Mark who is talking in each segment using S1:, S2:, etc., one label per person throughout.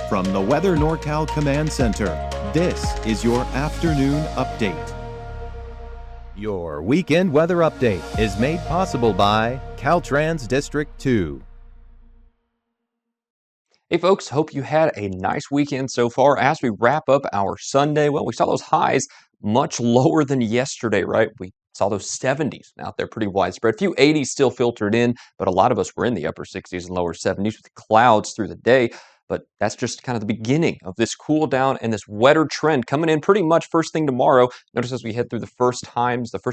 S1: From the Weather NorCal Command Center, this is your afternoon update. Your weekend weather update is made possible by Caltrans District 2.
S2: Hey folks, hope you had a nice weekend so far. As we wrap up our Sunday, well, we saw those highs much lower than yesterday, right? We saw those 70s out there pretty widespread. A few 80s still filtered in, but a lot of us were in the upper 60s and lower 70s with clouds through the day. But that's just kind of the beginning of this cool down and this wetter trend coming in pretty much first thing tomorrow. Notice as we head through the first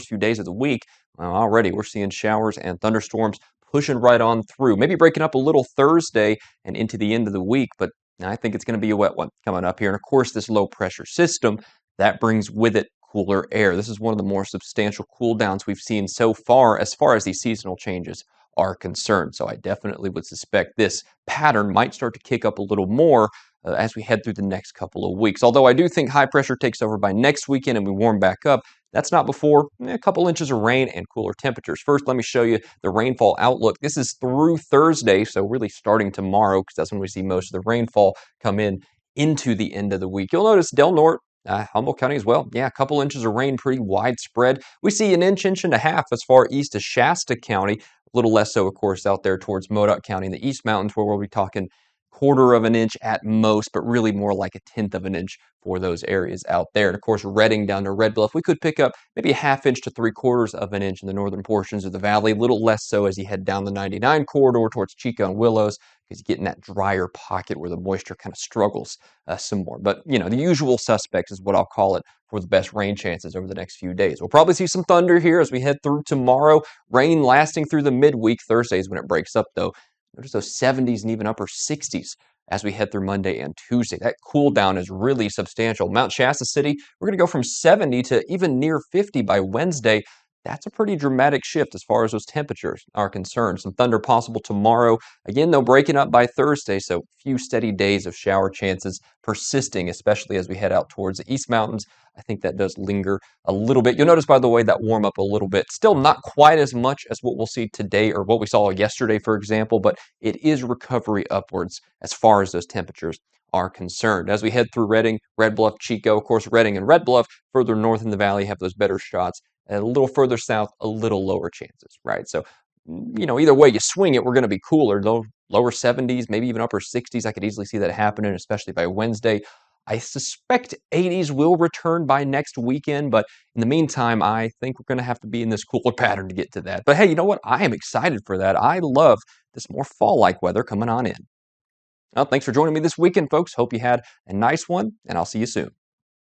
S2: few days of the week, already we're seeing showers and thunderstorms pushing right on through. Maybe breaking up a little Thursday and into the end of the week, but I think it's going to be a wet one coming up here. And of course, this low pressure system, that brings with it cooler air. This is one of the more substantial cool downs we've seen so far as these seasonal changes are concerned. So I definitely would suspect this pattern might start to kick up a little more as we head through the next couple of weeks. Although I do think high pressure takes over by next weekend and we warm back up. That's not before a couple inches of rain and cooler temperatures. First, let me show you the rainfall outlook. This is through Thursday, so really starting tomorrow, because that's when we see most of the rainfall come in into the end of the week. You'll notice Del Norte, Humboldt County as well. Yeah, a couple inches of rain, pretty widespread. We see an inch and a half as far east as Shasta County. A little less so, of course, out there towards Modoc County in the East Mountains, where we'll be talking quarter of an inch at most, but really more like a tenth of an inch for those areas out there. And of course, Redding down to Red Bluff, we could pick up maybe a half inch to 3/4 of an inch in the northern portions of the valley. A little less so as you head down the 99 corridor towards Chico and Willows, because you get in that drier pocket where the moisture kind of struggles some more. But, you know, the usual suspects is what I'll call it for the best rain chances over the next few days. We'll probably see some thunder here as we head through tomorrow. Rain lasting through the midweek. Thursday is when it breaks up, though. Notice those 70s and even upper 60s as we head through Monday and Tuesday. That cool down is really substantial. Mount Shasta City, we're going to go from 70 to even near 50 by Wednesday. That's a pretty dramatic shift as far as those temperatures are concerned. Some thunder possible tomorrow. Again, though, breaking up by Thursday, so a few steady days of shower chances persisting, especially as we head out towards the East Mountains. I think that does linger a little bit. You'll notice, by the way, that warm up a little bit. Still not quite as much as what we'll see today or what we saw yesterday, for example, but it is recovery upwards as far as those temperatures are concerned. As we head through Redding, Red Bluff, Chico, of course, Redding and Red Bluff, further north in the valley have those better shots. And a little further south, a little lower chances, right? So, you know, either way you swing it, we're going to be cooler. Lower 70s, maybe even upper 60s. I could easily see that happening, especially by Wednesday. I suspect 80s will return by next weekend, but in the meantime, I think we're going to have to be in this cooler pattern to get to that. But hey, you know what? I am excited for that. I love this more fall-like weather coming on in. Well, thanks for joining me this weekend, folks. Hope you had a nice one, and I'll see you soon.